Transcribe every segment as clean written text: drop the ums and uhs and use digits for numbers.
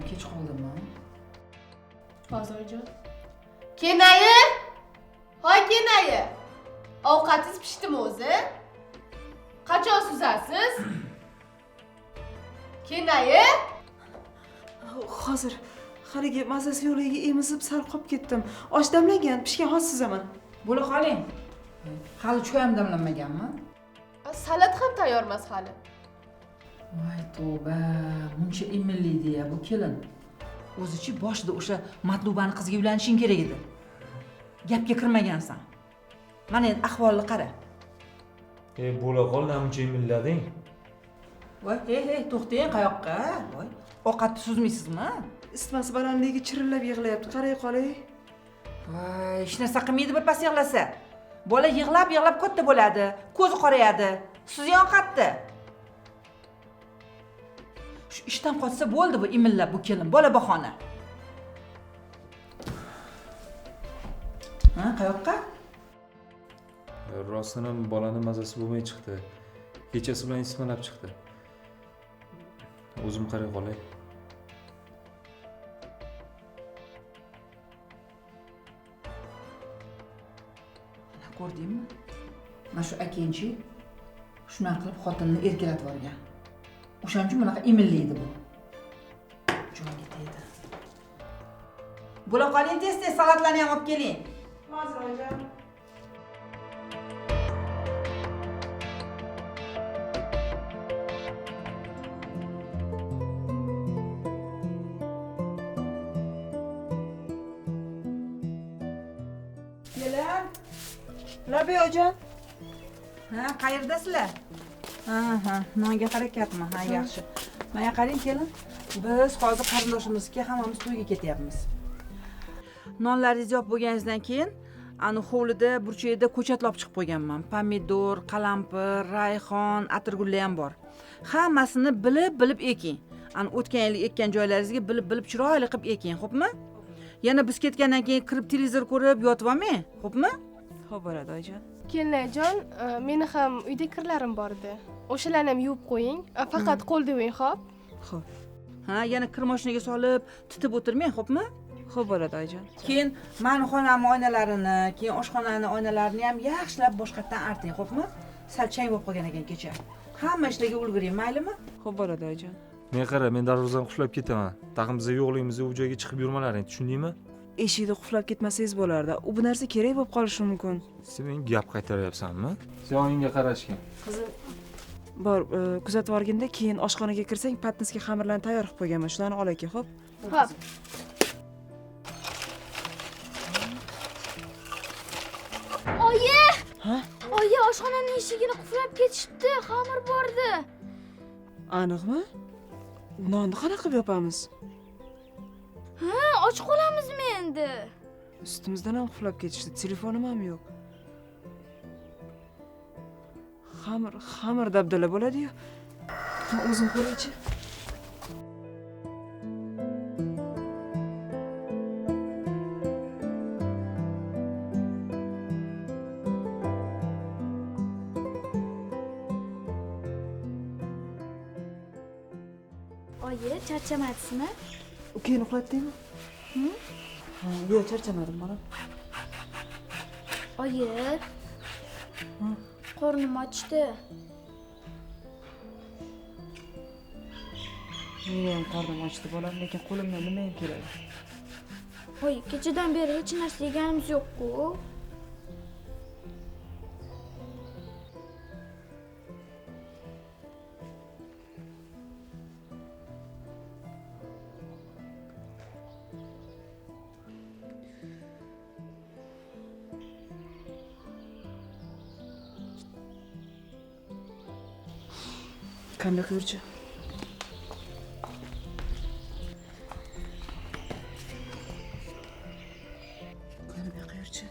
kech qoldimmi? Bozorjon. Kenayi? Hoy kenayi. Ovqatingiz pishdimi o'zi? Qachon suzasiz? Kenayi? Hozir haligi mazasi yo'liga emizib sal qolib ketdim. Osh damlagan, pishgan hozir sizaman. Bo'la qoling. Hali choy ham damlanmaganmi? Salat ham tayyor emas hali. Voy tavba, buncha imillaydi-ya bu kelin. O'zichi boshida o'sha Matlubani qiziga uylanishing kerak edi. Gapga kirmagansan. Mana endi ahvolni qara. Bo'la qol, namuncha imillading. Voy, hey, to'xtang, qayoqqa? Voy, ovqatni suzmaysizmi? Isitmasi balandligi chirillab yig'layapti. Qaray qolay. Voy, hech narsa qilmaydi bir pas yig'lasa. Bola yig'lab katta bo'ladi, ko'zi qorayadi. Suzgan qatdi. Shu ishdan qochsa bo'ldi bu imillab bu kelin, bola bahona. Ha, qayoqqa? Rostdan ham bolani mazasi bo'lmay chiqdi. Kechasi bilan isitmalab chiqdi. O'zim qaray qolay. Ana ko'rdingmi? Mana shu akenchi shunaqa qilib xotinni erkalatib yuborgan. O'shaning uchun bunaqa imillaydi bu. Joyiga tegdi. Bo'la qoling, tez salatlarni ham olib keling. Hozir oyijon. Kelar. Rabiya oyijon. Ha, qayerdasizlar? Ha, nonga harakatmi? Ha, yaxshi. Mana qarang kelin. Biz hozir qarindoshimizga hammamiz to'yga ketyapmiz. Nonlaringizni yop bo'lganingizdan keyin, ani hovlida burchakda ko'chatlar olib chiqib qo'yganman. Pomidor, qalampir, rayhon, atirgullar ham bor. Hammasini bilib eking. Ani o'tgan yil ekkan joylaringizga bilib chiroyli qilib eking, xo'pmi? Yana biz ketgandan keyin kirib televizor ko'rib yotib olmang, xo'pmi? Xo'p bo'ladi oyijon. Kenajon, meni ham uyda kirlarim bor edi. O'shalarni ham yuvib qo'ying. Faqat qo'lda yuving, xo'p? Xo'p. Ha, yana kir mashinaga solib, titib o'tirmang, xo'pmi? Xo'p bo'ladi oyijon. Keyin mani xonamning oynalarini, keyin oshxonaning oynalarini ham yaxshilab boshqatdan arting, xo'pmi? Sal chang bo'lib qolgan ekan kecha. Hamma ishlarga ulguring, maylimi? Xo'p bo'ladi oyijon. Men qara, men darvozani qulflab ketaman. Tag'in bizga yo'qligimizni u joyga chiqib yurmalaring, tushundingmi? Eshikni qulflab ketmasangiz bo'lardi. U bu narsa kerak bo'lib qolishi mumkin. Sen menga gap qaytaryapsanmi? Sen oyingga qarashgin. Qizim, bor, kuzatib o'rganda keyin oshxonaga kirsang, patnisga xamirlarni tayyor qilib qo'yganman. Shularni ol aka, xo'p? Xo'p. Oyi! Ha? Oyi, oshxonaning eshigini qulflab ketishdi. Xamir bordi. Aniqmi? Nonni qanaqa qilib yopamiz? Ha, och qolamizmi endi? Ustimizdan ham qulflab ketishdi. Telefonim ham yo'q. Xamir dabdala bo'ladi-yu. O'zim ko'raychi. Oyi, charchamadingizmi? Keyin uxlatdingmi? Ha, yo'q, charchamadim bolam. Oyi. Qornim ochdi. Meni ham qornim ochdi bolam, lekin qo'limdan nima ham keladi? Oyi, kechadan beri hech narsa yeganimiz yo'q-ku. Qanday qilurchi? Qanday qilurchi?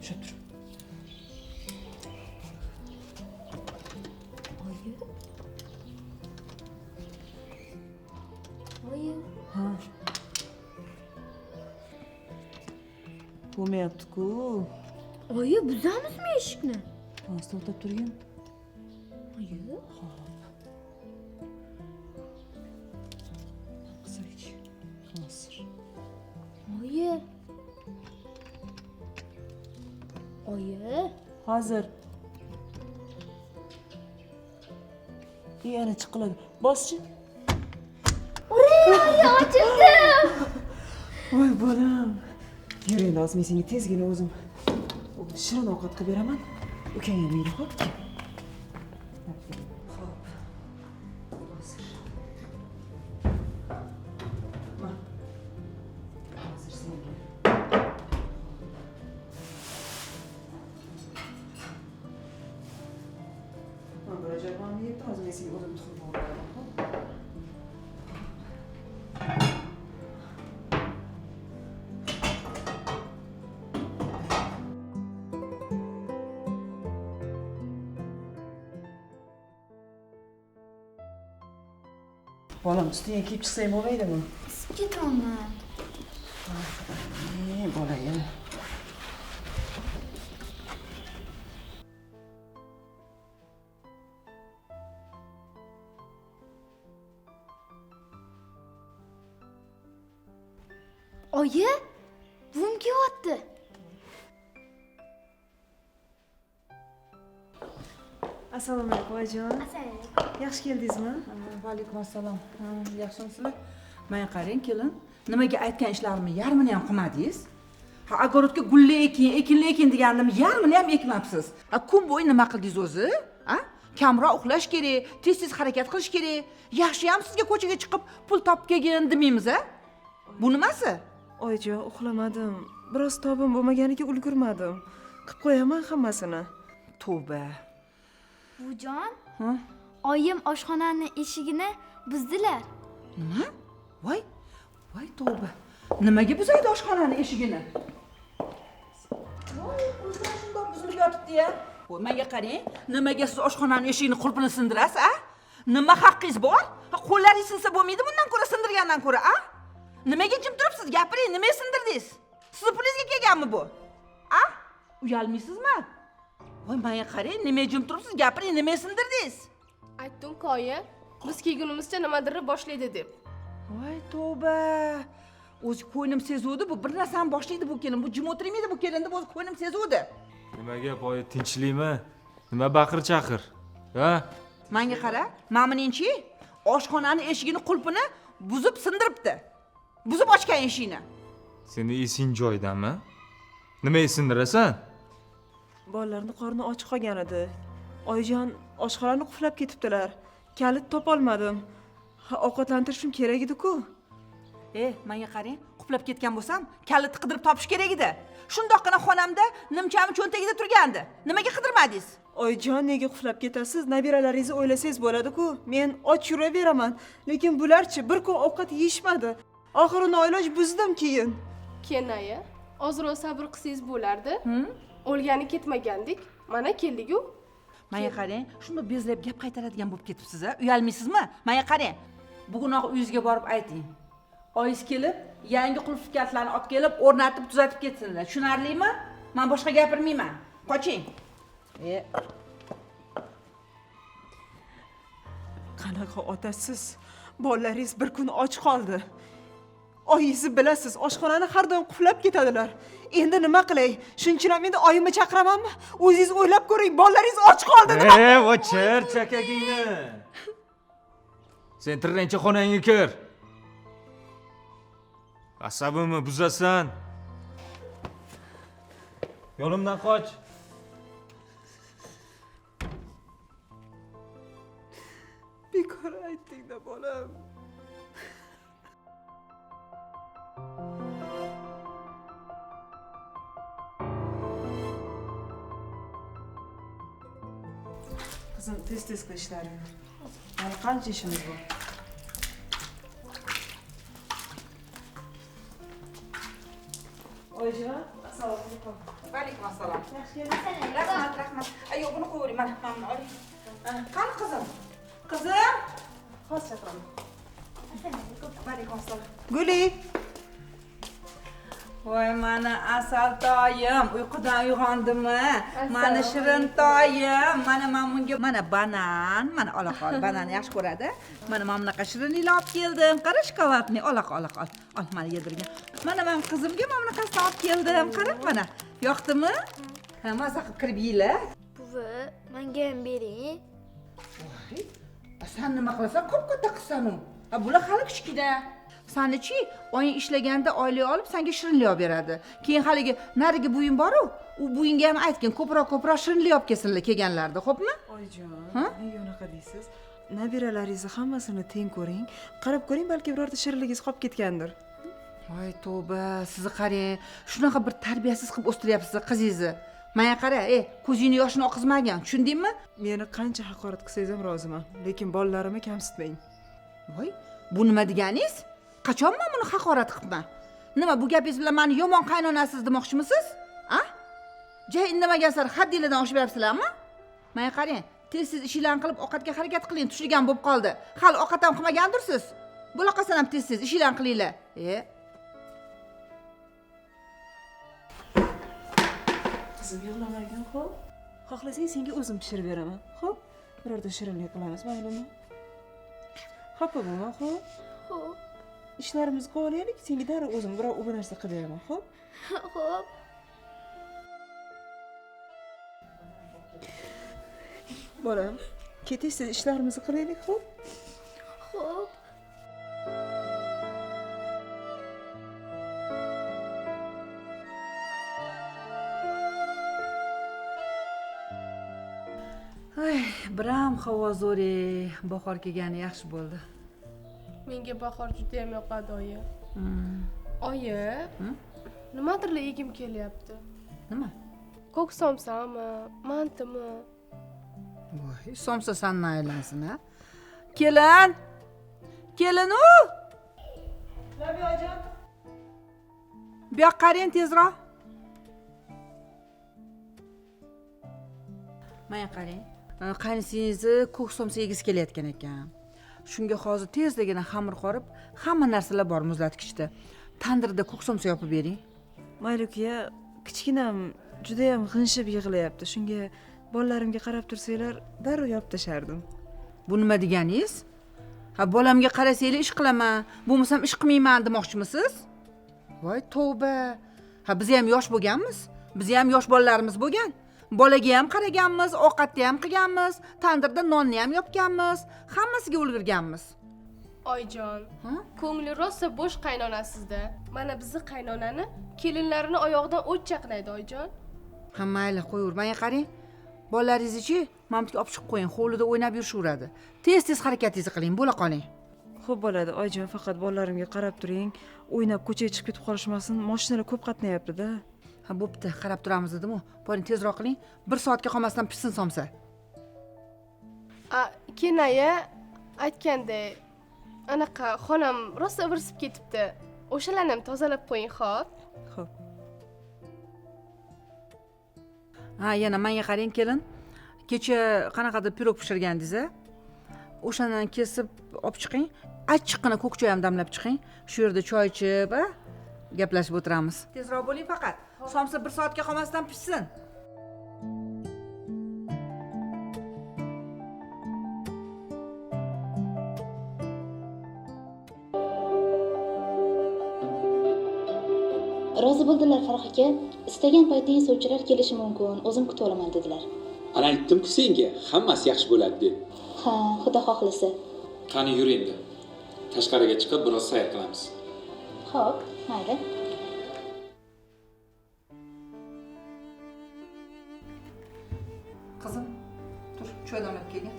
Shu tur. Oyi. Ha. Bo'lmayapti-ku. Oyi, buzamizmi eshikni? Past to'xtab turgin. Oyi. Qilsak. Hozir. Oyi. Oyi. Hozir. Yana chiqiladi. Boschi. Oyi, ochildi. Voy bolam. Yur endi ozmin senga tezgina o'zim shirin ovqat qilib beraman. Ukang ham yeydi, xo'p? Hozir senga. Mana jabon yeydi, ozmin senga o'zim tuxum beraman, xo'p? Bolam, ustiga kiyib chiqsang bo'lmaydimi? Isib ketaman. Bolayim. Oyi, buvim kelyapti. Assalomu alaykum, oyijon. Yaxshi keldingizmi? Va alaykum assalom. Yaxshimisizlar? Mana qarang, kelin. Nimaga aytgan ishlarimni yarmini ham qilmadingiz? Ha, agorodga gulli ekin degandim, yarmini ham ekmabsiz. Ha, kun bo'yi nima qildingiz o'zi? Ha? Kamroq uxlash kerak, tez-tez harakat qilish kerak. Yaxshi ham sizga ko'chaga chiqib pul topib kelgin demaymiz, a? Bu nimasi? Oyijon, uxlamadim. Biroz tobim bo'lmaganiga ulgurmadim. Qilib qo'yaman hammasini. Tavba. Buvijon, Ha? oyim oshxonani eshigini buzdilar. Nima? Voy tavba. Nimaga buzaydi oshxonani eshigini? Voy, o'zim shundoq buzilib yotibdi-ya. Voy, menga qarang, nimaga siz oshxonani eshigini qulpini sindirasiz, a? Nima haqqingiz bor? Qo'llaringiz sinsa bo'lmaydi bundan ko'ra, sindirgandan ko'ra, a? Nimaga jim turibsiz? Gapiring, nimaga sindirdingiz? Sizni pulingizga kelganmi bu? A? Uyalmaysizmi? Voy, menga qarang, nimaga jim turibsiz? Gapiring, nimaga sindirdingiz? Aytdim-ku, oyi, biz kelgunimizcha nimadir boshlaydi deb. Voy, tavba. O'zi ko'nglim sezuvdi, bu bir narsani boshlaydi bu kelin. Bu jim o'tirmaydi bu kelin deb o'zi ko'nglim sezuvdi. Nimaga boya tinchlikmi? Nima baqir-chaqir? Ha? Menga qara, ma'miningchi, oshxonani eshigini qulpini buzib sindiribdi. Buzib ochgan eshikni. Seni esing joyidami? Nima sindirasan? Bolalarning qorni och qolgan edi. Oyijon oshxonani qulflab ketibdilar. Kalit topolmadim. Ovqatlantirishim kerak edi-ku. Menga qarang, qulflab ketgan bo'lsam, kalitni qidirib topish kerak edi. Shundoqqina xonamda nimchami cho'ntagida turgandi. Nimaga qidirmadingiz? Oyijon, nega qulflab ketasiz? Nabiralaringizni o'ylasangiz bo'ladi-ku. Men och yuraveraman, lekin bularchi bir kun ovqat yeyishmadi. Oxiri noiloj buzdim keyin. Keyin aya, ozroq sabr qilsangiz bo'lardi. O'lgani ketmagandik. Mana keldik-ku. Menga qarang, shunda bezlab gap qaytaradigan bo'lib ketibsiz-a? Uyalmaysizmi? Menga qarang. Bugunoq uyingizga borib ayting. Oyingiz kelib, yangi qulf kalitlarni olib kelib, o'rnatib, tuzatib ketsinlar. Tushunarlimi? Men boshqa gapirmayman. Qoching. Qanaqa otasiz? Bolalaringiz bir kun och qoldi. Oyingizni bilasiz, oshxonani har doim qulflab ketadilar. Endi nima qilay? Shunchalam endi oyimni chaqiramanmi? O'zingiz o'ylab ko'ring, bolalaringiz och qoldi. Voy, chakagingni. Sen tirrancha xonangga kir. Asabimni buzasan. Yo'limdan qoch. Bekor aytding-da bolam. Qizim, tez-tez qilishlaring. Mana qancha ishimiz bor. Oyijon, assalomu alaykum. Va alaykum assalom. Yaxshi keldingiz? Rahmat. Ayo, buni qo'ying, mana buni oling. Qani qizim? Qizim? Hozir chaqiraman. Va alaykum assalom. Guli. voy mana asal toyim uyqudan uyg'ondimi? Mana shirin toyim, mana bunga mana banan, mana ola qol. Bananni yaxshi ko'radi. Mana bunaqa shirinliklar olib keldim. Qara shokoladni ola qol. Ol mana yedirgan. Mana men qizimga mana bunaqasini olib keldim. Qarab mana. Yoqdimi? Ha, maza qilib kirib yeylar. Buvi, menga ham bering. Voy, sen nima qilasan? Ko'p katta qilsan-u. Ha, bular hali kichkina. Sanichi, oying ishlaganda oylik olib senga shirinlik olib beradi. Keyin haligi narigi buying bor-ku, u buyingga ham aytgin, ko'proq shirinlik olib kelsinlar kelganlarda, xo'pmi? Oyijon, nega unaqa deysiz? Nabiralaringizni hammasini teng ko'ring. Qarab ko'ring, balki birorta shirinligingiz qolib ketgandir. Voy tavba, sizni qarang. Shunaqa bir tarbiyasiz qilib o'stiryapsiz qizingizni. Menga qara, ko'zingni yoshini oqizmagan, tushundingmi? Meni qancha haqorat qilsangiz ham roziman, lekin bolalarimni kamsitmang. Voy, bu nima deganingiz? Qachon men buni haqorat qilibman? Nima bu gapingiz bilan meni yomon qaynonasiz demoqchimisiz? A? Jay indamagan sari haddingizdan oshib beribsizlarmi? Menga qarang, tez ishinglarni qilib ovqatga harakat qiling, tushirgan bo'lib qoldi. Hali ovqat ham qilmagandirsiz. Bo'la qolsan ham tez ishinglarni qilinglar. Qizim yig'lamagan, xo'p? Xohlasang senga o'zim pishirib beraman, xo'p? Birorta shirinlik qilamiz, maylimi? Xafa bo'lma, xo'p? Xo'p. Ishlarimizni qilib olaylik, senga darrov o'zim biror u narsa qilib beraman, xo'p? Xo'p. Bolam, tez ishlarimizni qilaylik, xo'p? Xo'p. Ay, biram havo zo'r, bahor kelgani yaxshi bo'ldi. Menga bahor juda ham yoqadi, oyi. Oyi, nimadirlar yegim kelyapti. Nima? Ko'k somsami, mantimi? Voy, somsa sandan aylansin, ha? Kelin-u! Rabiyajon. Bu yoqqa qarang tezroq. Mana qarang. Qaynisingizni ko'k somsa yegisi kelayotgan ekan. Shunga hozir tezligina xamir qorib, hamma narsalar bor muzlatgichda. Tandirda ko'k somsa yopib bering. Mayli uka, kichkinam juda ham g'inshib yig'layapti. Shunga bolalarimga qarab tursanglar, darrov yopib tashardim. Bu nima deganingiz? Ha, bolamga qarasanglar ish qilaman, bo'lmasam ish qilmayman demoqchimisiz? Voy tavba. Ha, biz ham yosh bo'lganmiz. Biz ham yosh bolalarimiz bo'lgan. Bolaga ham qaraganmiz, ovqatni ham qilganmiz, tandirda nonni ham yopganmiz, hammasiga ulgurganmiz. Oyjon, ko'ngli rosa bo'sh qaynonasizda. Mana bizni qaynonani kelinlarini oyog'idan o't chaqnaydi, oyjon. Ha, mayli, qo'yaver. Menga qarang. Bolalaringizni-chi, mamtga olib chiqib qo'ying, hovlida o'ynab yurishaveradi. Tez harakatingizni qiling, bo'la qoling. Xo'p bo'ladi, oyijon, faqat bolalarimga qarab turing. O'ynab ko'chaga chiqib ketib qolishmasin. Mashinalar ko'p qatnayapti-da. Ha, bo'pti, qarab turamiz dedim-ku. Boring tezroq qiling. 1 soatga qolmasdan pishsin somsa. Kenaya aytgandek, anaqa xonam rosa ivirsib ketibdi. O'shalarni ham tozalab qo'ying, xo'p? Xo'p. Ha, yana menga qarang kelin. Kecha qanaqadir pirog pishirgandingiz-a? O'shandan kesib olib chiqing. Achchiqqina ko'k choy ham damlab chiqing. Shu yerda choy ichib, gaplashib o'tiramiz. Tezroq bo'ling faqat. Somsa 1 soatga qolmasdan pishsin. Rozi bo'ldilar Farx aka. Istagan paytingiz sovchilar kelishi mumkin. O'zim kutib olaman dedilar. Ana aytdim-ku senga, hammasi yaxshi bo'ladi deb. Ha, xudo xohlasa. Qani yur endi. Tashqariga chiqib biroz sayr qilamiz. Xo'p, mayli. Qizim, tur, choy damlab kelgin.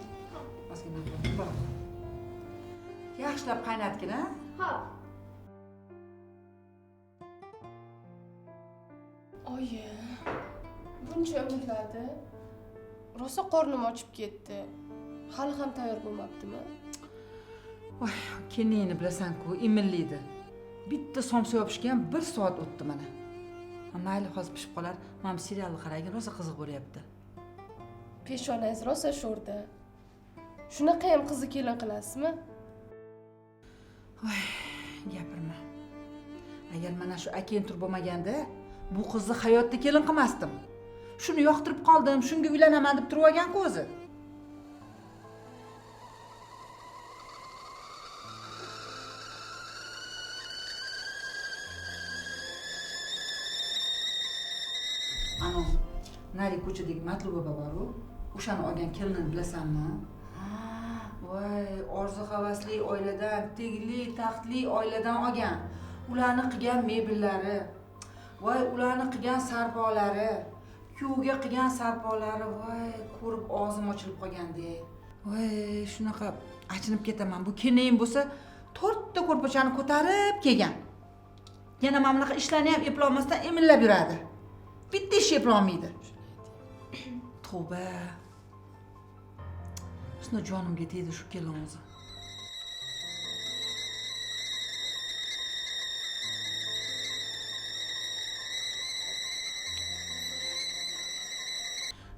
Yaxshilab qaynatgin, ha? Xo'p. Oyi, buncha umidladi. Rosa qornim ochib ketdi. Hali ham tayyor bo'lmabdimi? Voy, keliningni bilasan-ku, iminliydi. Bitta somsa yopishga ham 1 soat o'tdi mana. Mayli, hozir pishib qolar. Men serialni qaragin, rosa qiziq bo'lyapti. Peshonangiz rosa sho'rda. Shunaqa ham qizni kelin qilasizmi? Voy, gapirma. Agar mana shu akang turib bo'lmaganda, bu qizni hayotda kelin qilmasdim. Shuni yoqtirib qoldim, shunga uylanaman deb turib olgan-ku o'zi. Ano, nari ko'chadagi Matluba bor-ku, o'shani olgan kelinini bilasanmi? Voy, orzu havasli oiladan, tegli, taxtli oiladan olgan. Ularni qilgan mebellari, voy, ularni qilgan sarpolari, kuyovga qilgan sarpolari, voy, ko'rib og'zim ochilib qolganda. Voy, shunaqa achinib ketaman. Bu keyin bo'lsa, 4 ta ko'rpachani ko'tarib kelgan. Yana mana bunaqa ishlarni ham eplolmasdan emillab yuradi. Bitta ish eplolmaydi. Tavba. Shuna jonimga tegdi shu kelin o'zi.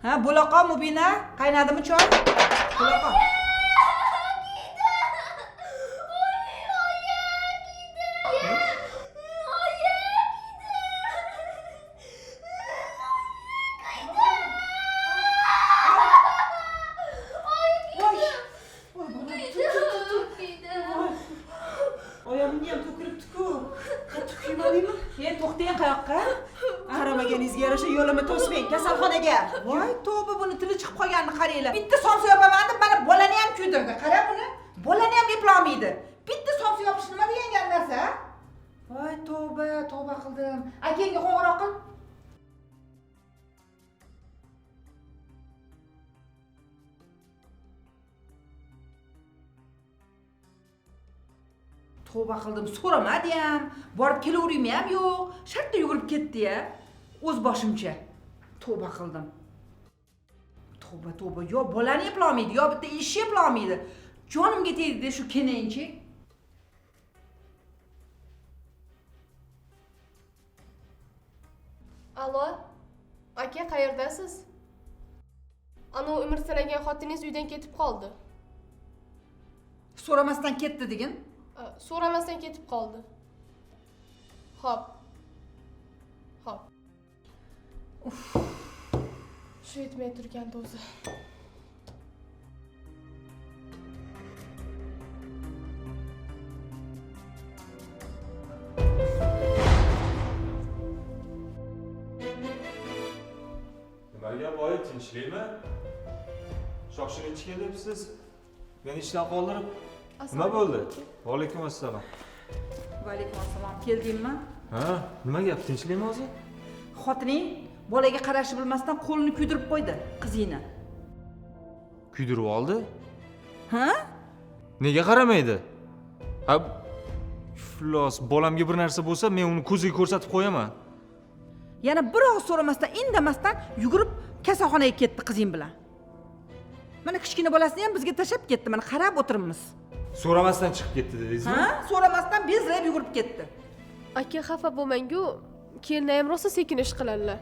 Ha, bo'laqa Mubina, qaynadimi choy? Bo'laqa. Oyog'imga ham to'kilibdi-ku. Qattiq kuymadingmi? To'xtang qayoqqa? Qaramaganingizga yarasha yo'limi to'smang, kasalxonaga. Voy, tavba, buni tili chiqib qolganini qaranglar. Bitta somsa yopaman deb mana bolani ham kuydirdi. Qara buni. Bolani ham eplolmaydi. Bitta somsa yopish nima degan narsa? Voy, tavba, tavba qildim. Akangga qo'ng'iroq qil. Tavba qildim, so'ramadi ham, borib kelaveraymi ham yo'q. Shartta yugurib ketdi-ya. O'z boshimcha. Tavba qildim. Tavba, tavba. Yo bolani eplolmaydi, yo bitta ishni eplolmaydi. Jonimga tegdi shu kenayinchi. Alo, aka, qayerdasiz? Ana umr sanagan xotiningiz uydan ketib qoldi. So'ramasdan ketdi degin. So'ramasdan ketib qoldi. Xo'p. Xo'p. Shu yetmay turganda o'zi. Nimaga boy, tinchlikmi? Shoshilinch kelibsiz. Meni ishdan qoldirib. Nima bo'ldi? Va alaykum assalom. Va alaykum assalom. Keldingmi? Ha, nima gap? Tinchlikmi o'zi? Xotining bolaga qarashni bilmasdan qo'lini kuydirib qo'ydi, qizingni. Kuydirib oldi? Ha? Nega qaramaydi? Ha, iflos, bolamga bir narsa bo'lsa, men uni ko'ziga ko'rsatib qo'yaman. Yana bir og'iz so'ramasdan, indamasdan yugurib kasalxonaga ketdi qizing bilan. Mana kichkina bolasini ham bizga tashab ketdi. Mana qarab o'tiribmiz. So'ramasdan chiqib ketdi dedingizmi? Ha? So'ramasdan bezrab yugurib ketdi. Aka, xafa bo'lmang-ku, keyin ham rosa sekin ish qiladilar.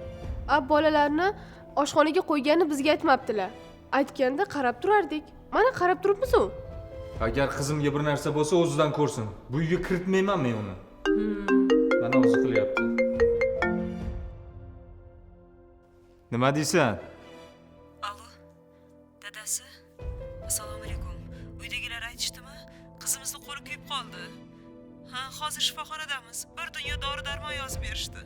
Bolalarni oshxonaga qo'yganini bizga aytmabdilar. Aytganda qarab turardik. Mana qarab turibmiz-ku. Agar qizimga bir narsa bo'lsa, o'zidan ko'rsin. Bu uyga kiritmayman men uni. Mana o'zi qilyapti. Nima deysan? Alo, dadasi. Assalomu alaykum. Uydagilar aytishdimi? Qizimizni qo'li kuyib qoldi. Ha, hozir shifoxonadamiz. Bir dunyo dori-darmon yozib berishdi.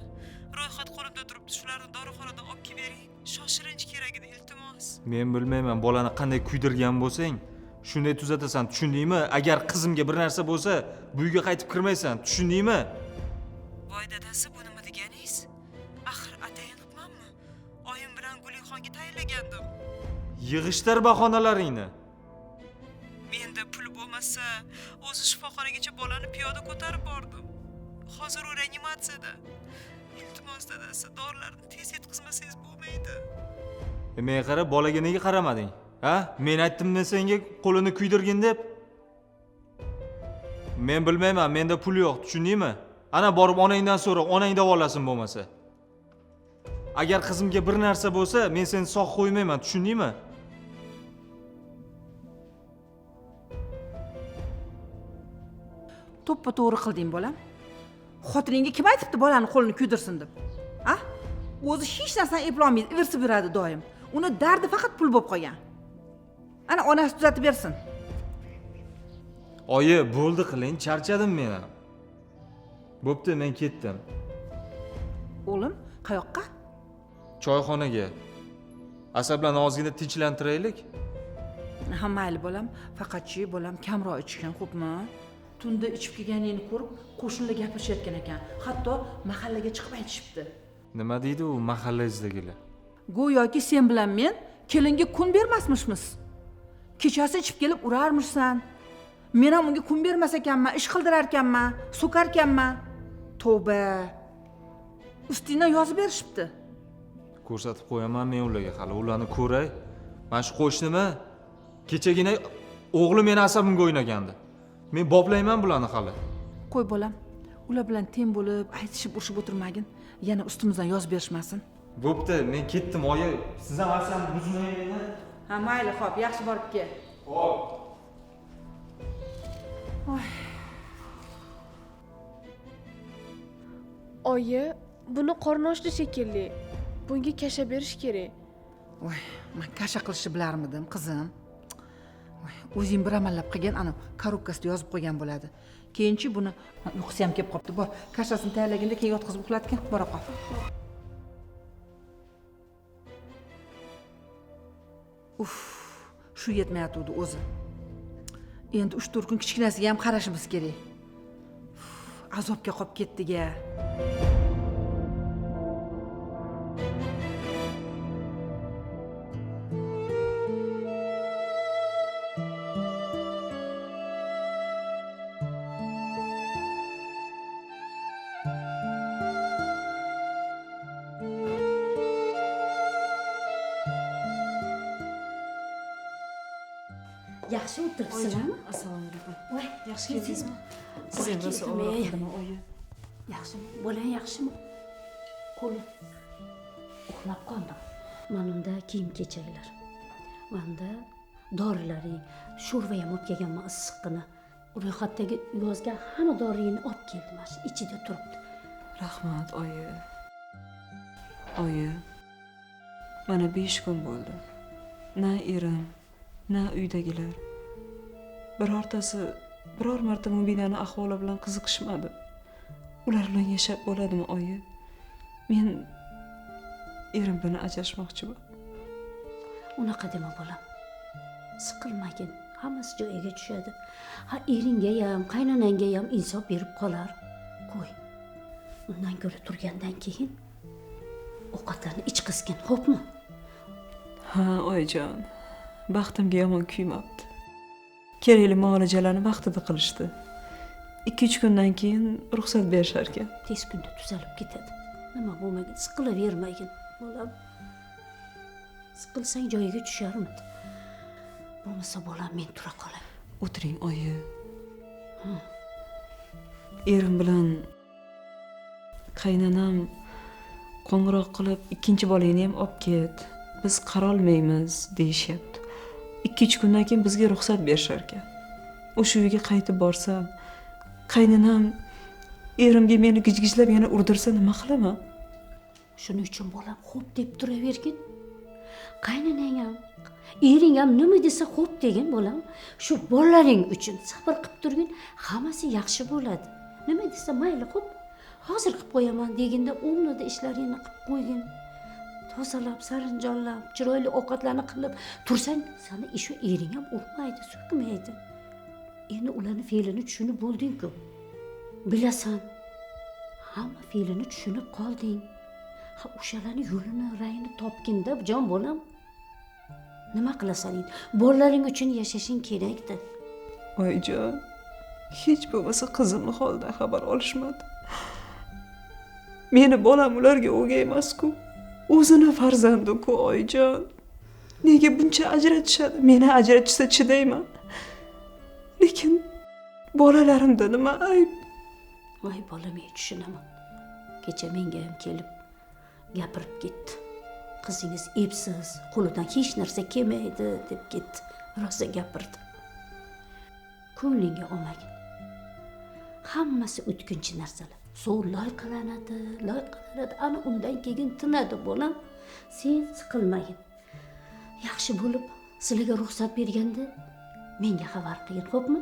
Ro'yxat qo'limda turibdi. Shularni dorixonadan olib kelib bering. Shoshilinch kerak edi, iltimos. Men bilmayman, bolani qanday kuydirgan bo'lsang, shunday tuzatasan, tushundingmi? Agar qizimga bir narsa bo'lsa, bu uyga qaytib kirmaysan, tushundingmi? Voy dadasi, bu nima deganingiz? Axir atayin qilmanmi? Oyim bilan Gulixonga tayinlagandim. Yig'ishtir bahonalaringni. Menda pul bo'lmasa, o'zi shifoxonagacha bolani piyoda ko'tarib bordim. Hozir u reanimatsiyada. Iltimos dadasi, dorilarni tez yetkazmasangiz bo'lmaydi. Men qara, bolaga nega qaramading? Ha? Men aytdim-da senga qo'lini kuydirgin deb. Men bilmayman, menda pul yo'q, tushundingmi? Ana borib onangdan so'ra, onang davolasin bo'lmasa. Agar qizimga bir narsa bo'lsa, men seni sog' qo'ymayman, tushundingmi? To'ppa to'g'ri qilding bolam. Xotiningga kim aytibdi bolani qo'lini kuydirsin deb? A? O'zi hech narsani eplolmaydi, ivirsib yuradi doim. Uni dardi faqat pul bo'lib qolgan. Ana onasi tuzatib bersin. Oyi, bo'ldi qiling, charchadim men ham. Bo'pti, men ketdim. O'g'lim, qayoqqa? Choyxonaga. Asablarni ozgina tinchlantiraylik. Ha, mayli bolam, faqatchi bolam kamroq ichgan, xo'pmi? Tunda ichib kelganingni ko'rib, qo'shnilar gapirishayotgan ekan. Hatto mahallaga chiqib aytishibdi. Nima deydi u mahallangizdagilar? Go'yoki sen bilan men kelinga kun bermasmishmiz. Kechasi ichib kelib urarmishsan. Men ham unga kun bermas ekanman, ish qildirar ekanman, so'kar ekanman. Tavba. Ustingdan yozib berishibdi. Ko'rsatib qo'yaman men ularga, hali ularni ko'ray. Mana shu qo'shnimi kechagina o'g'lim meni asabimga o'ynagandi. Men boplayman bularni hali. Qo'y bolam. Ular bilan teng bo'lib, aytishib urishib o'tirmagin. Yana ustimizdan yozib berishmasin. Bo'pti, men ketdim, oyi. Siz ham asabni buzmang. Ha, mayli, xo'p, yaxshi borib kel. Xo'p. Oyi, buni qorni ochdi shekilli. Bunga kasha berish kerak. Voy, men kasha qilishni bilarmidim, qizim. Voy, o'zing bir amallab qilgan ana korobkasida yozib qo'ygan bo'ladi. Keyinchi buni uyqusi ham kelib qopti. Bor, kashasini tayyorlaganda keyin yotqizib uxlatgan. Bora qol. Uf, shu yetmayotdi o'zi. Endi 3-4 kun kichkinasiga ham qarashimiz kerak. Azobga qolib ketdik-a. Yaxshi o'tiribsizlarmi? Assalomu alaykum. Voy, Yaxshi keldingizmi? Siz Siz endi sog'liqmi, oyi? Yaxshimi? Bolang yaxshimi? Qo'li uxlab qoldim. Manimda kiyim-kechaklar. Manda dorilaring, sho'rva ham olib kelganman issiqqina. Ro'yxatdagi yozgan hamma doringni olib keldim, mana shu ichida turibdi. Rahmat, oyi. Oyi. Mana 5 kun bo'ldi. Na erim, na uydagilar birortasi biror marta Mubinani ahvoli bilan qiziqishmadi. Ular bilan yashab bo'ladimi, oyi? Men erim bilan ajrashmoqchiman. Unaqa dema bolam. Siqilmagin, hammasi joyiga tushadi. Ha, eringga ham, qaynonangga ham insof berib qolar. Qo'y. Undan ko'ra turgandan keyin ovqatlarni ich qizgin, xo'pmi? Ha, oyijon. Baxtimga yomon kuymabdi. Kerakli muolajalarni vaqtida qilishdi. 2-3 kundan keyin ruxsat berishar ekan. Tez kunda tuzalib ketadi. Nima bo'lmagin, siqilavermagin, bolam. Siqilsang joyiga tusharmidi. Bo'lmasa bolam, men tura qolay. O'tiring, oyi. Erim bilan qaynanam qo'ng'iroq qilib, ikkinchi bolangni ham olib ket. Biz qarolmaymiz deyishyapti. 2-3 kundan keyin bizga ruxsat berishar ekan. O'sha uyga qaytib borsam, qaynanam erimga meni gijgijlab yana urdirsa nima qilaman? Shuning uchun bolam xo'p deb turavergin. Qaynanang ham, ering ham nima desa xo'p degin bolam. Shu bolalaring uchun sabr qilib turgin, hammasi yaxshi bo'ladi. Nima desa mayli, xo'p. Hozir qilib qo'yaman deginda o'rnida ishlaringni qilib qo'ygin. Tozalab, sarinjonlab, chiroyli ovqatlarni qilib tursang, seni ishu ering ham urmaydi, so'kmaydi. Endi ularni fe'lini tushunib bo'lding-ku. Bilasan. Hamma fe'lini tushunib qolding. Ha, o'shalarni yo'lini, rangini topgin-da, jon bolam. Nima qilasan endi? Bolalaring uchun yashashing kerakdi. Oyijon, hech bo'lmasa qizimni holidan xabar olishmadi. Meni bolam ularga o'gay emas-ku. O'zini farzandi-ku, oyijon. Nega buncha ajratishadi? Meni ajratishsa chidayman. Lekin bolalarimda nima ayb? Voy bolam, men tushunaman. Kecha menga ham kelib gapirib ketdi. Qizingiz epsiz, qo'lidan hech narsa kelmaydi deb ketdi. Rosa gapirdi. Ko'nglingga olmagin. Hammasi o'tkinchi narsalar. suv loyqalanadi, ana undan keyin tinadi bolam. Sen siqilmagin. Yaxshi bo'lib, sizlarga ruxsat berganda menga xabar qiling, xo'pmi?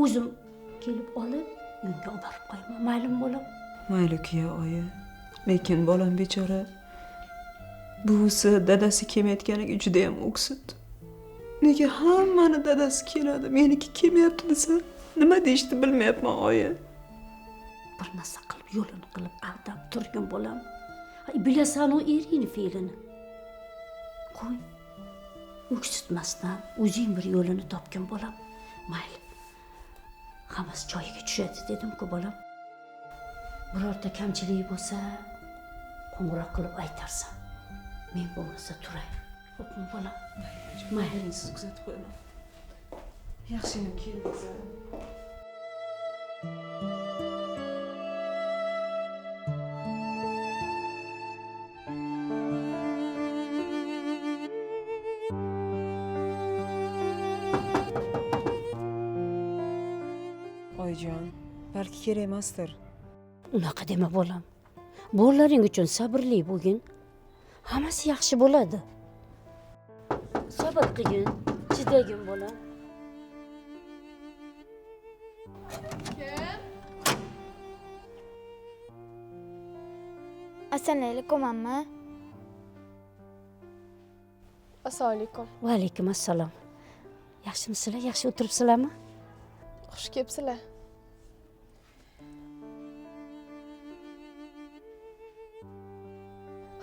O'zim kelib olib, uyga olib borib qo'yaman, maylimi bolam? Mayli kuya oyi. Lekin bolam bechora buvisi dadasi kelmayotganiga juda ham o'ksidi. Nega hammani dadasi keladi, meniki kelmayapti desa, nima deyishni bilmayapman oyi. Bir narsa qilib, yo'lini qilib aldab turgin bolam. Bilasan u eringni fe'lini. Qo'y. O'ksitmasdan o'zing bir yo'lini topgin bolam. Mayli. Hammasi joyiga tushadi dedim-ku bolam. Birorta kamchilik bo'lsa, qo'ng'iroq qilib aytarsan. Men bo'lmasa turay. Xo'pmi bolam? Mayli, Siz kuzatib qo'yaman. Yaxshiyam keldingiz. Oyijon, balki kerak emasdir. unaqa dema bolam. Bolalaring uchun sabrli bo'lgin. Hammasi yaxshi bo'ladi. Sabr qilgin, chidagin bolam. Assalomu alaykum amma. Assalomu alaykum. Va alaykum assalom. Yaxshimisizlar? Yaxshi o'tiribsizlarmi? Xush kelibsizlar.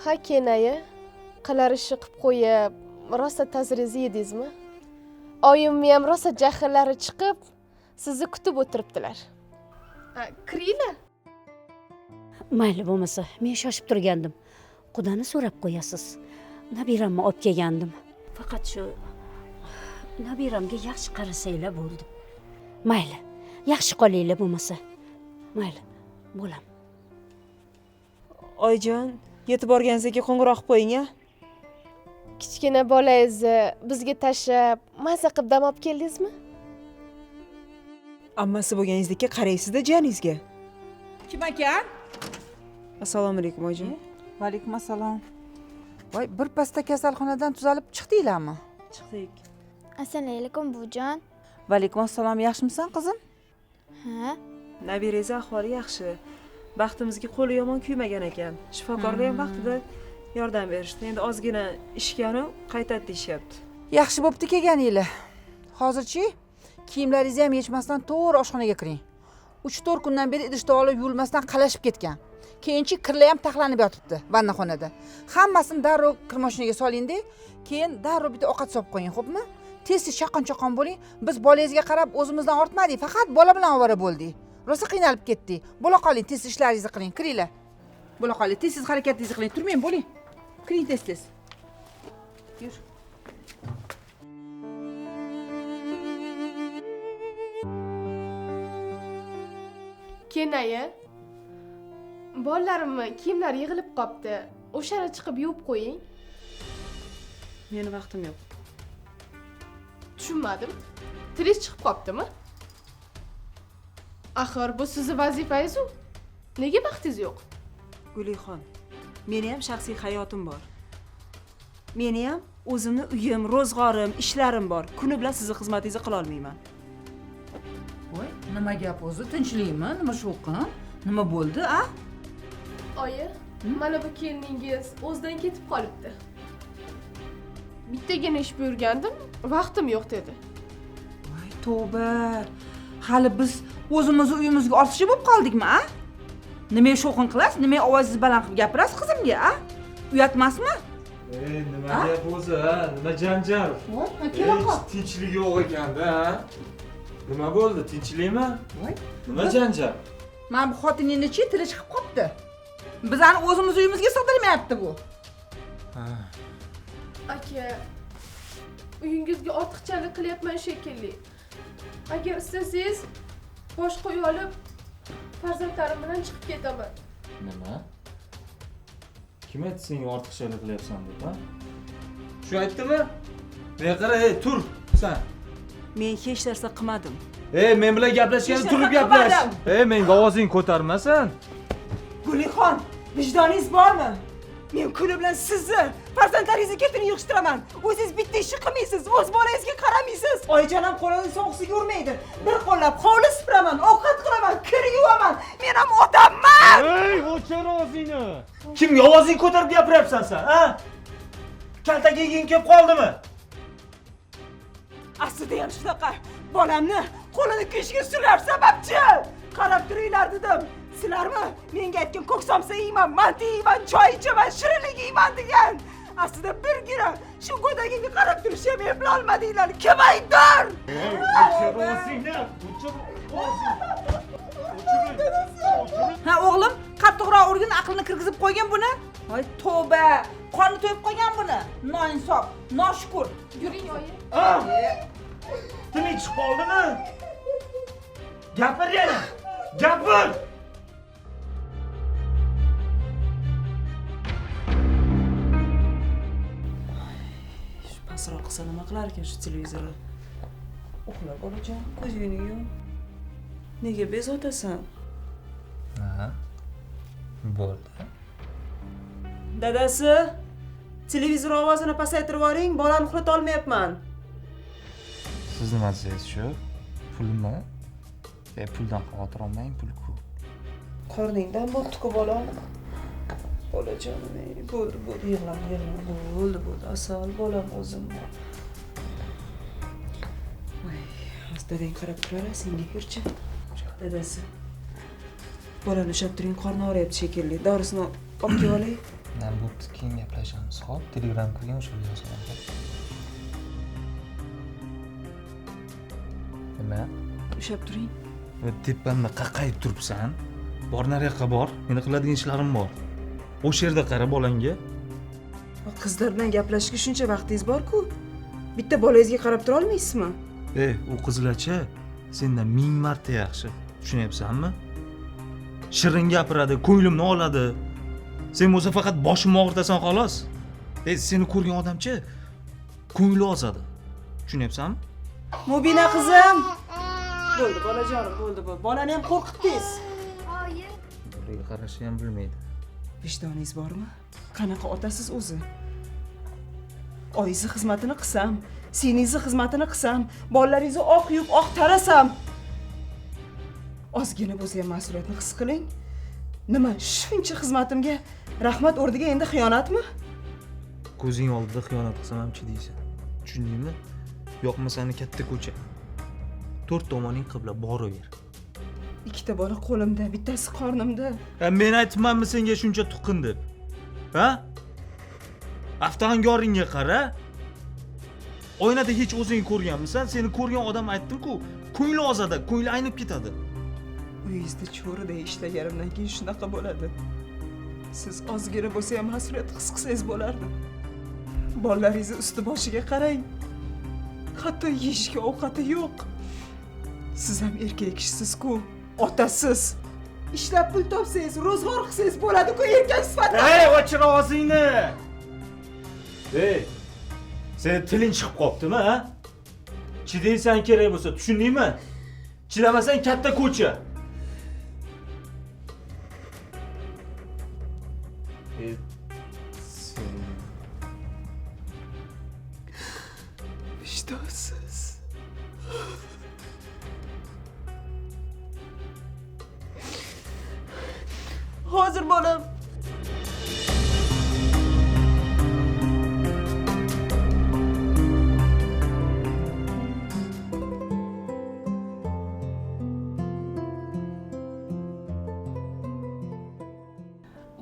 Ha kenayi, qilar ishi qilib qo'yib, rosa tazrizni yedingizmi? Oyimmi ham rosa jahllari chiqib, sizni kutib o'tiribdilar. Kiringlar. Mayli bo'lmasa, men shoshib turgandim. Qudani so'rab qo'yasiz. Nabiramni olib kelgandim. Faqat shu nabiramga yaxshi qarasanglar bo'ldi. Mayli, yaxshi qolinglar bo'lmasa. Mayli, bo'lam. Oyijon, yetib borganingizga qo'ng'iroq qilib qo'ying-a. Kichkina bolangizni bizga tashlab, maza qilib dam olib keldingizmi? Ammasi bo'lganingizdek qaraysiz-da jiyaningizga. Kim ekan? Assalomu alaykum oyijon. Va alaykum assalom. Voy, bir pasda kasalxonadan tuzalib chiqdinglarmi? Chiqdik. Assalomu alaykum buvijon. Va alaykum assalom. Yaxshimisan, qizim? Ha? Nabirangiz ahvoli yaxshi. Baxtimizga qo'li yomon kuymagan ekan. Shifokorlar ham vaqtida yordam berishdi. Endi ozgina ishgani qaytadi deyishyapti. Yaxshi bo'pti kelganinglar. Hozirchi kiyimlaringizni ham yechmasdan to'g'ri oshxonaga kiring. 3-4 kundan beri idishda olib yulmasdan qalashib ketgan. Keyinchi kirlar ham taxlanib yotibdi vannaxonada. Hammasini darrov kir mashinaga soling-da, keyin darrov bitta ovqat solib qo'ying, xo'pmi? Tez-tez chaqon-chaqon bo'ling. Biz bolangizga qarab o'zimizdan ortmadik, faqat bola bilan ovora bo'ldik. Rosa qiynalib ketdik. Bo'la qoling, tez ishlaringizni qiling, kiringlar. Bo'la qoling, tez harakatingizni qiling, turmang, bo'ling. Kiring tez. Yur. Kenayi. Bolalarimni kiyimlari yig'ilib qopti. O'shani chiqib yuvib qo'ying. Meni vaqtim yo'q. Tushunmadim. Tilingiz chiqib qoptimi? Axir bu sizning vazifangiz-ku. Nega vaqtingiz yo'q? Gulixon, meni ham shaxsiy hayotim bor. Meni ham o'zimni uyim, ro'zg'orim, ishlarim bor. Kuni bilan sizning xizmatingizni qila olmayman. Voy, nima gap o'zi? Tinchlikmi? Nima shovqin? Nima bo'ldi, a? Oyi, mana bu keliningiz o'zidan ketib qolibdi. Bittagina ish buyurgandim, vaqtim yo'q dedi. Voy, tavba. Hali biz o'zimizni uyimizga ortiqcha bo'lib qoldikmi, a? Nima shovqin qilasiz? Nima ovozingizni baland qilib gapirasiz qizimga, a? Uyatmasmi? Nima gap o'zi, ha? Nima janjal? Voy, kela qol. Tinchlik yo'q ekanda, ha? Nima bo'ldi? Tinchlikmi? Voy, Nima janjal? mana bu xotiningni-chi tili chiqib qopti. Bizani o'zimiz uyimizga sig'dirmayapti bu. Aka, uyingizga ortiqchalik qilyapman shekilli. Agar istasangiz, boshqa uy olib, farzandlarim bilan chiqib ketaman. Nima? Kim aytdi senga ortiqchalik qilyapsan deb, ha? Shu aytdimi? Men qara, tur, sen. Men hech narsa qilmadim. Men bilan gaplashganda turib gaplash. Menga ovozing ko'tarmasan. Gulixon, vijdoningiz bormi? Men kuni bilan sizni, farzandlaringizni ketini yig'ishtiraman. O'zingiz bitta ishni qilmaysiz, o'z bolangizga qaramaysiz. Oyijonam qo'lini so'ng'isiga urmaydi. Bir qo'llab hovli supuraman, ovqat qilaman, kir yuvaman. Men ham otamman. Ey, o'chir ovozingni. Kimga ovozing ko'tarib gapiryapsan sen, ha? Kaltak yeging kelib qoldimi? Aslida ham shunaqa. Bolamni qo'lini kuyishga surar sababchi. Qarab turinglar dedim. Sizlarmi? Menga aytgan ko'k somsa yeyman, manti yeyman, choy ichaman, shirinlik yeyman degan. Aslida bir kira shu go'dagingga qarab turishni ham eplolmadinglar. Kim aytdi? Ey, o'chir ovozingni. O'chir ovozingni. Ha o'g'lim, qattiqroq urgin, aqlini kirgizib qo'ygan buni. Voy tavba, qoni to'yib qolgan buni. Noinsof, noshukur. Yuring oyi. Tiling chiqib qoldimi? Gapir yana. Gapir. Pasroq qilsa nima qilar ekan shu televizorni? Uxla bolajon, ko'zingni yum. Nega bezotasan? Ha. Bo'ldi. Dadasi, televizor ovozini pasaytirib yuboring, bolani uxlata olmayapman. Siz nima deysiz shu? Pulmi? Puldan xavotir olmang, pul-ku. Qorningdan bo'pti-ku bolam. Bolajonim, bo'ldi, yig'lama, bo'ldi, asal bolam o'zim. Voy, dadang qarab turar, senga yurchi. Dadasi. Bolani ushlab turing, qorni og'riyapti shekilli. Dorisini olib kelib olay. Men bo'pti, keyin gaplashamiz. Xo'p, Telegram qilgan o'sha yozaman. Nima? Ushlab turing. Tepamni qaqayib turibsan. Bor nariyoqqa bor. Meni qiladigan ishlarim bor. O'sha yerda qara bolangga. Qizlar bilan gaplashishga shuncha vaqtingiz bor-ku. Bitta bolangizga qarab tura olmaysizmi? U qizlarcha sendan 1000 marta yaxshi. Tushunyapsanmi? Shirin gapiradi, ko'nglimni oladi. Sen bo'lsa faqat boshimni og'ritasan xolos. Seni ko'rgan odamcha ko'ngli ozadi. Tushunyapsanmi? Mubina qizim. Bo'ldi, bolajonim, bo'ldi. Bolani ham qo'rqitdingiz. Bolaga qarashni ham bilmaydi. Vijdoningiz bormi? Qanaqa otasiz o'zi? Oyingizni xizmatini qilsam, singlingizni xizmatini qilsam, bolalaringizni oq yuvib, oq tarasam. Ozgina bo'lsa ham mas'uliyatni his qiling. Nima, shuncha xizmatimga rahmat o'rniga endi xiyonatmi? Ko'zing oldida xiyonat qilsam ham chidaysan. Tushundingmi? Yoqmasani katta ko'cha. 4 tomoning qibla boraver. Ikkita bola qo'limda, bittasi qornimda. Men aytmanmi senga shuncha tuqqin deb? Ha? Aftahangoringga qara. Oynada hech o'zing ko'rganmisan? Seni ko'rgan odam aytdim-ku, ko'ngli ozadi, ko'ngli aynib ketadi. Uyingizda cho'rida ishlaganimdan keyin shunaqa bo'ladi. Siz ozgina bo'lsa ham mas'uliyat his qilsangiz bo'lardi. Bolalaringizni usti boshiga qarang. Hatto yeyishga ovqati yo'q. Siz ham erkak kishisiz-ku, otasiz. Ishlab pul topsangiz, ro'zg'or qilsangiz bo'ladi-ku erkak sifatida. O'chir ovozingni. Sen tiling chiqib qoptimi, ha? Chidaysan kerak bo'lsa, tushundingmi? Chidamasang katta ko'cha. Vijdonsiz. Hozir bolam.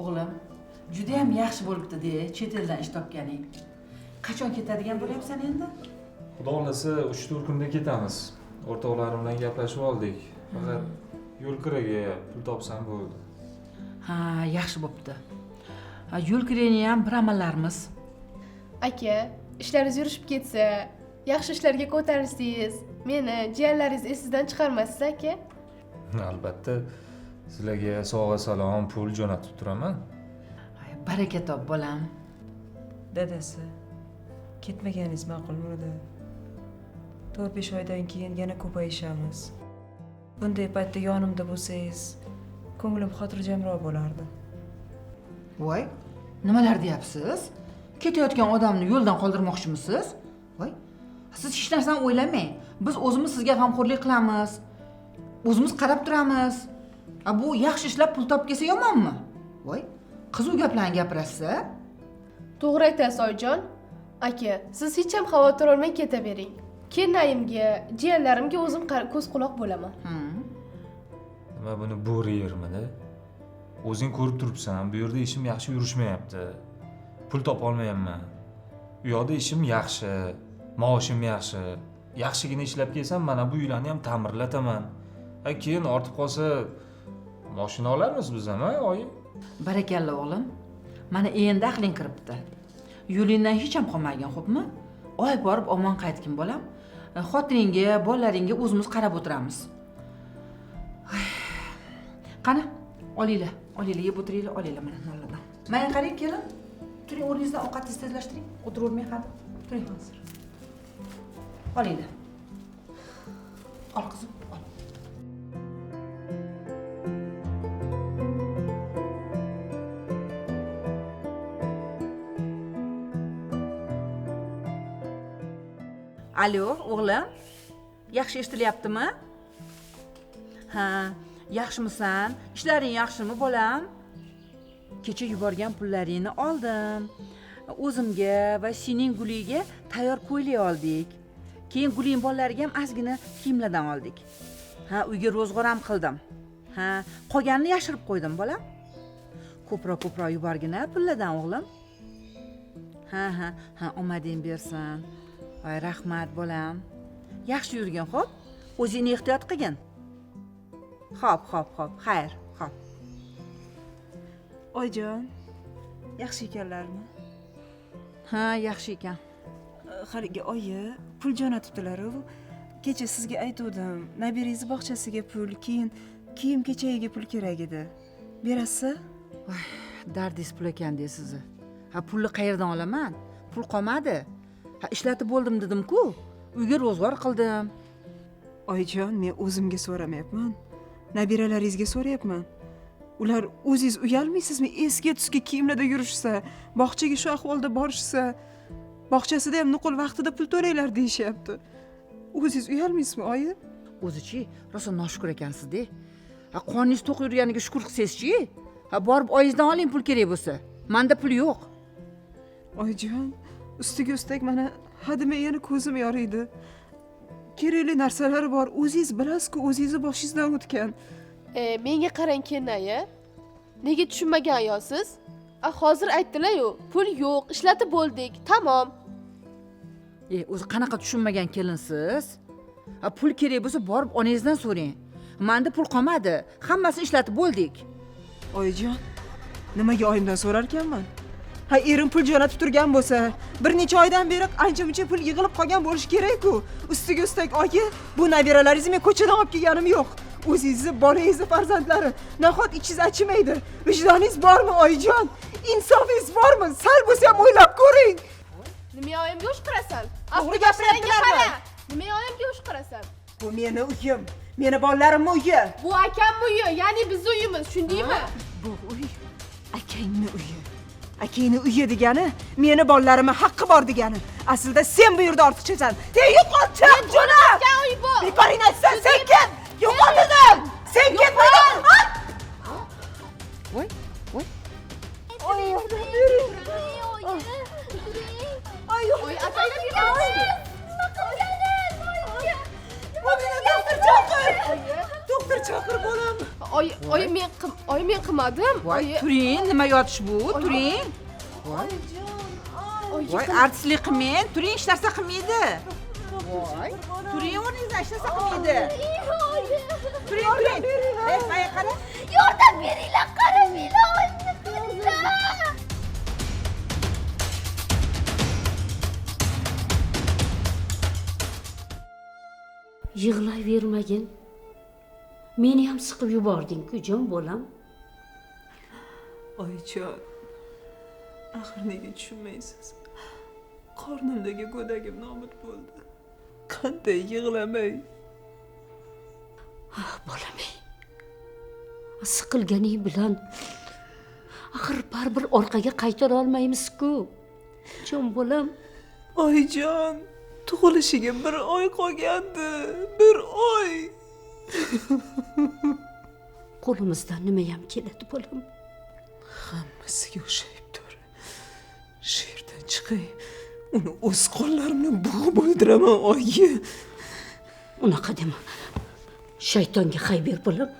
O'g'lim, juda ham yaxshi bo'libdi-de, chet eldan ish topganing. Qachon ketadigan bo'lyapsan endi? Xudo xolasa 3-4 kunda ketamiz. O'rtoqlarim bilan gaplashib oldik. Faqat yo'l kiraga pul topsam bo'ldi. Ha, yaxshi bo'pti. Yo'l kirani ham bir amallarimiz. Aka, ishlaringiz yurishib ketsa, yaxshi ishlarga ko'tarilsangiz, meni, jiyanlaringizni esingizdan chiqarmaysiz, aka? Albatta, sizlarga sovg'a salom, pul jo'natib turaman. Baraka top, bolam. Dadasi, ketmaganingiz ma'qul bo'ldi. 4-5 oydan keyin yana ko'payishamiz. Bunday paytda yonimda bo'lsangiz, ko'nglim xotirjamroq bo'lardi. voy nimalar deyapsiz? Ketayotgan odamni yo'ldan qoldirmoqchimisiz? Voy siz hech narsani o'ylamang, biz o'zimiz sizga g'amxo'rlik qilamiz, o'zimiz qarab turamiz. Bu yaxshi ishlab pul topib kelsa yomonmi? Voy qiz u gaplarni gapirasiz. To'g'ri aytasiz oyijon. Aka, siz hech ham xavotir olmay ketavering. Kelinayimga, jiyanlarimga o'zim ko'z quloq bo'laman. Nima buni bo'ri yermidi? O'zing ko'rib turibsan, bu yerda ishim yaxshi yurishmayapti. Pul topa olmayapman. U yoqda ishim yaxshi, maoshim yaxshi. Yaxshigina ishlab kelsam, mana bu uylarni ham ta'mirlataman. Keyin ortib qolsa mashina olamiz biz ham, oyi. Barakalla o'g'lim. Mana endi aqling kiribdi. Yo'lingdan hech ham qolmagan, xo'pmi? Oy borib omon qaytgin bolam. Xotiningga, bolalaringga o'zimiz qarab o'tiramiz. Qani, olinglar, yeb o'tiringlar, olinglar mana nonlardan. Mana qarang kelin. Turing o'rningizdan ovqatni tezlashtiring. O'tiravermang qani. Turing hozir. Olinglar. Ol qizim, ol. Alo, o'g'lim. Yaxshi eshitilyaptimi? Ha, yaxshimisan? Ishlaring yaxshimi, bolam? Kecha yuborgan pullaringni oldim. O'zimga va sening Guliga tayyor ko'ylak oldik. Keyin Guling bolalariga ham ozgina kiyimlardan oldik. Ha, uyga ro'zg'or ham qildim. Ha, qolganini yashirib qo'ydim, bolam. Ko'proq yuborgina pullardan, o'g'lim. Ha, omading bersin. Voy, rahmat bolam. Yaxshi yurgin, xo'p? O'zingni ehtiyot qilgin. Xo'p, xayr, xo'p. Oyjon, yaxshi ekanlarmi? Ha, yaxshi ekan. Haligi oyi pul jo'natibdilar-ku. Kecha sizga aytuvdim, nabirangiz bog'chasiga pul, keyin kiyim-kechagiga pul kerak edi. Berasiz? Voy, dardingiz pul ekan deysiz. Ha, pulni qayerdan olaman? Pul qolmadi. Ha, ishlatib bo'ldim dedim-ku. Uyga ro'zg'or qildim. Oyijon, men o'zimga so'ramayapman. Nabiralaringizga so'rayapman. Ular o'zingiz uyalmaysizmi? Eski-tuski kiyimlarda yurishsa, bog'chaga shu ahvolda borishsa, bog'chasida ham nuqul vaqtida pul to'laylar deyishyapti. O'zingiz uyalmaysizmi, oyi? O'zichi, rosa noshukur ekansiz-da. Ha, qoningiz to'q yurganiga shukr qilsangiz-chi. Ha, borib oyingizdan oling pul kerak bo'lsa. Menda pul yo'q. Oyijon, ustiga ustak mana hademay yana ko'zim yoriydi. Kerakli narsalar bor. O'zingiz bilasiz-ku, o'zingizni boshingizdan o'tgan. Menga qarang Kenaya. Nega tushunmagan ayolsiz? Hozir aytdilar-ku, pul yo'q, ishlatib bo'ldik, tamom. O'zi qanaqa tushunmagan kelinsiz? Ha, pul kerak bo'lsa borib onangizdan so'rang. Menda pul qolmadi. Hammasini ishlatib bo'ldik. Oyijon, nimaga oyimdan so'rar ekanman? Ha, erim pul jo'natib turgan bo'lsa, bir necha oydan beri ancha-muncha pul yig'ilib qolgan bo'lishi kerak-ku. Ustiga ustak, oyi, bu nabiralaringizni men ko'chadan olib kelganim yo'q. O'zingizni, bolangizni farzandlari, nahot ichingiz achimaydi? Vijdoningiz bormi, oyijon? Insofingiz bormi? Sal bo'lsa ham o'ylab ko'ring. Nima oyimga ush qarasan? To'g'ri gapiryaptilarmi? Nima oyimga ush qarasan? Bu meni uyim, meni bolalarimning uyi. Bu akamning uyi, ya'ni bizning uyimiz, shundaymi? Bu uy akangni uyi. Akangni uyi degani meni bolalarimning haqqi bor degani. Aslida sen bu yerda ortiqchasan. Yo'qol, chiq jo'na. Uy bu. Bekoringni aytsan, sen ket. Yo'qol dedim. Sen ket dedim. Voy. Oy, ataylar Doktor chaqir bolam. Oy, men qilmadim. Voy, turing, nima yotish bu? Turing. Voy, artistlik qilmang, turing, hech narsa qilmaydi. Voy, turing, o'rningizdan hech narsa qilmaydi. Turing. Qaya qara. Yordam beringlar, qaramanglar, oyimni ko'ringlar. Yig'layvermagin. Meni ham siqib yubording-ku, jon bolam. Oyijon, axir nega tushunmaysiz? Qornimdagi go'dagim nobud bo'ldi. Qanday yig'lamay? Bolam. Siqilganing bilan axir baribir orqaga qaytara olmaymiz-ku. Jon bolam, oyijon, tug'ilishiga 1 oy qolgandi. 1 oy. qo'limizdan nima ham keladi bolam? Hammasiga o'sha aybdor. Shu yerdan chiqay. Uni o'z qo'llarim bilan bo'g'ib o'ldiraman, oyi. Unaqa dema. Shaytonga xayber bolam.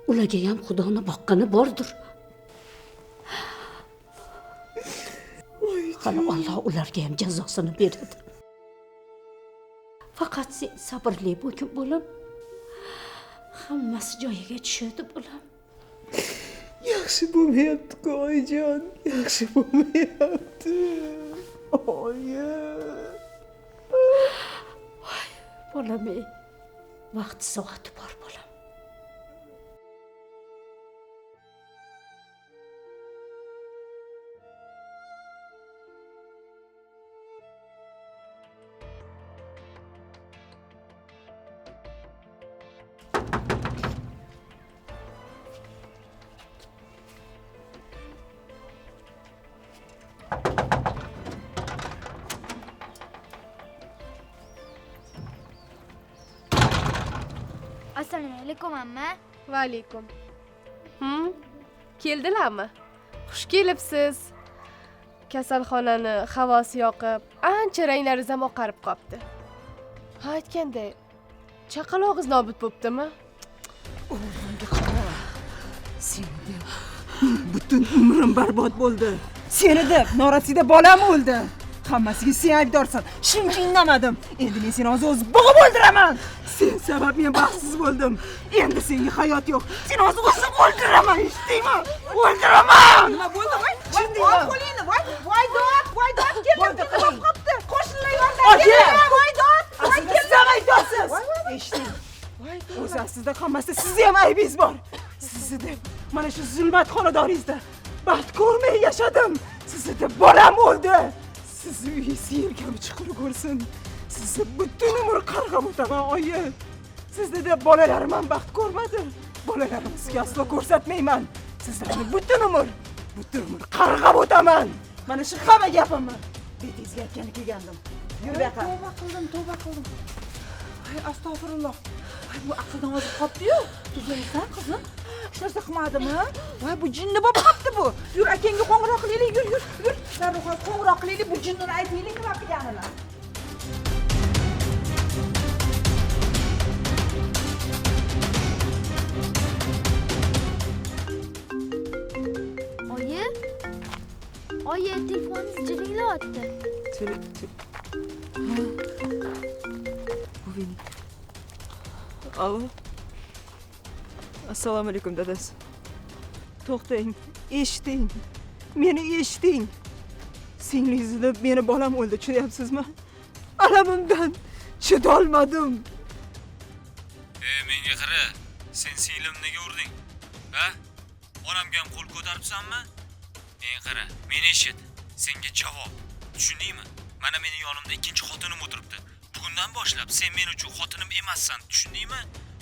Ularga ham Xudoni boqqani bordir. Hali Alloh ularga ham jazosini beradi. Faqat sen sabrli bo'lgin bolam. Hammasi joyiga tushadi bolam. Yaxshi bo'lmayapti-ku, oyijon. Yaxshi bo'lmayapti. Oyi. Bolam, vaqt soati bor bolam. Assalomu alaykum amma. Va alaykum. Keldilarmi? Xush kelibsiz. Kasalxonani havosi yoqib, ancha ranglaringiz ham oqarib qopti. Ha, aytganday, chaqalog'ingiz nobud bo'ptimi? O'g'limga qara. Seni deb butun umrim barbod bo'ldi. Seni deb norasida bolam o'ldi. Hammasiga sen aybdorsan. Shuning uchun indamadim. Endi men seni o'z bo'g'ib o'ldiraman. Sen sabab men baxtsiz bo'ldim. Endi senga hayot yo'q. Seni o'z o'ldiraman, eshitdingmi? O'ldiraman. Nima bo'ldi, voy? Voy, qo'lingni, voy dod, keldi, qopdi. Qo'shnilar yordam bering, voy dod. Voy, siz ham aybdorsiz. Eshiting. O'zi aslida hammasi sizni ham aybingiz bor. Sizni deb mana shu zulmat xonadoringizda baxt ko'rmay yashadim. Sizni deb bolam o'ldi. Sizni uyingiz yelkami chuqur ko'rsin. Sizni butun umr qarg'ab o'taman, oyi. Sizni deb bolalarim ham baxt ko'rmadi. Bolalarimizga aslo ko'rsatmayman. Sizlarni butun umr qarg'ab o'taman. Mana shu hamma gapimni betingizga aytgani kelgandim. Yur bu yoqqa. Tavba qildim. Ay, astag'firulloh. Ay, bu aqldan ozib qopdi-yu. Tuzaysan, qizim. Hech narsa qilmadimi? Voy, bu jinni bo'lib qopti bu. Yur, akangga qo'ng'iroq qilaylik, yur. Darhol qo'ng'iroq qilaylik, bu jinnini aytaylik nima qilganini. Oyi, telefoningiz jiringlayapti. Bu benim. Alo. Assalomu alaykum dadasi. To'xtang, eshiting. Meni eshiting. Singlingizda meni bolam o'ldi, tushunyapsizmi? Alamimdan chidolmadim. Menga qara. Sen singlimni nega urding? Ha? Onamga ham qo'l ko'taribsanmi? Men qara, meni eshit. Senga javob. Tushundingmi? Mana meni yonimda ikkinchi xotinim o'tiribdi. Bugundan boshlab sen men uchun xotinim emassan, tushundingmi?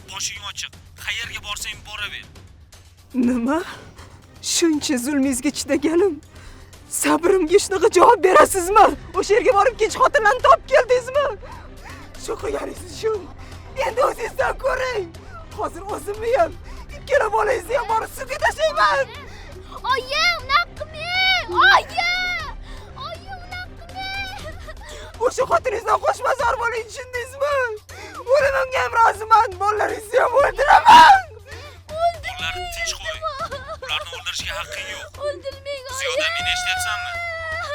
Boshing ochiq. Qayerga borsang boraver. Nima? Shuncha zulmingizga chidaganim. Sabrimga shunaqa javob berasizmi? O'sha yerga borib ikkinchi xotinlarni topib keldingizmi? Shu qilganingiz uchun endi o'zingizdan ko'ring. Hozir o'zimni ham, ikkala bolangizni ham borib suvga tashlayman. Oyi, unaqa qilmang. Oyi, unaqa qilmang. O'sha xotiningizdan qo'shmazor bo'ling, tushundingizmi? O'limimga ham roziman, bolalaringizni ham o'ldiraman. Ularni tinch qo'y. Ularni o'ldirishga haqqing yo'q. O'ldirmang. Ziyoda, meni eshityapsanmi?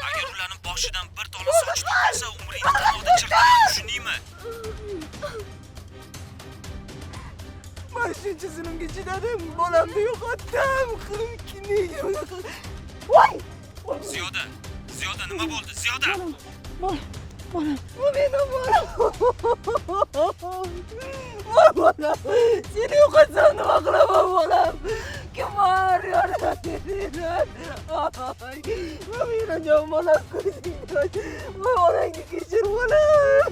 Agar ularning boshidan bir tola soch tutilsa, umringni qamoqda chirqaman, tushundingmi? Men shuncha zulmga chidadim, bolamni yo'qotdim. Voy! Ziyoda, nima bo'ldi? Ziyoda! Bolam. Bu mening bolam. Bolam. Seni yo'qotsam nima qilaman, bolam? Kim bor yordamingizga? Ay, bu mening jon bolam. Voy, onangni kechir, bolam.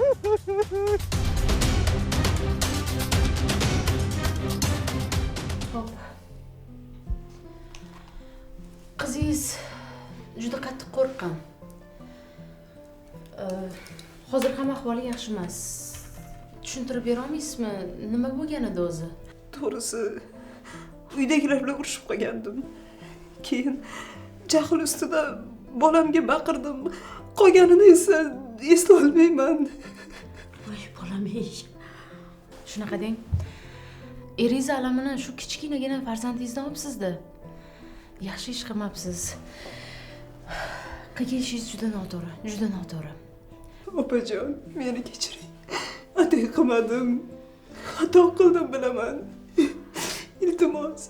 qo'rqqan. Hozir ham ahvoli yaxshi emas. Tushuntirib bera olmaysizmi? Nima bo'lgan edi o'zi? To'g'risi, uydagilar bilan urushib qolgandim. Keyin jahl ustida bolamga baqirdim. Qolganini esa esla olmayman. Voy bolam ey. Shunaqa deng. Eringiz alamini shu kichkinagina farzandingizdan olibsiz-da. Yaxshi ish qilmabsiz. Qilgan ishingiz juda noto'g'ri. Opajon, meni kechiring. Atay qilmadim. Xato qildim bilaman. Iltimos,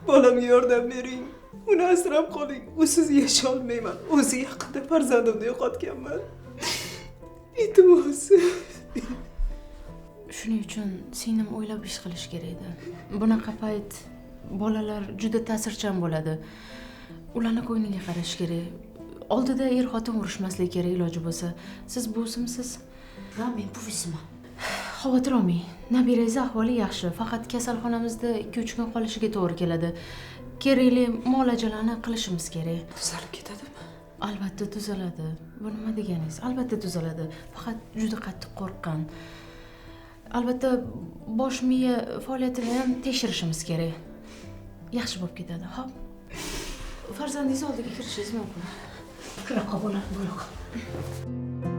bolamga yordam bering. Uni asrab qoling. Usiz yashay olmayman. O'zi yaqinda farzandimni yo'qotganman. Iltimos. Shuning uchun singlim o'ylab ish qilish kerak edi. Bunaqa payt bolalar juda ta'sirchan bo'ladi. Ularni ko'ngliga qarash kerak. Oldida xotin urushmaslik kerak iloji bo'lsa. Siz buvisimisiz? Ha, men buvisiman. Xavotir olmang. Nabirangiz ahvoli yaxshi, faqat kasalxonamizda 2-3 kun qolishiga to'g'ri keladi. Kerakli muolajalarni qilishimiz kerak. Tuzalib ketadimi? Albatta tuzaladi. Bu nima deganingiz? Albatta tuzaladi. Faqat juda qattiq qo'rqqan. Albatta bosh miya faoliyatini ham tekshirishimiz kerak. Yaxshi bo'lib ketadi. Xo'p. Farzandingiz oldiga kirishingiz mumkin. Kira bolam, bo'laqa.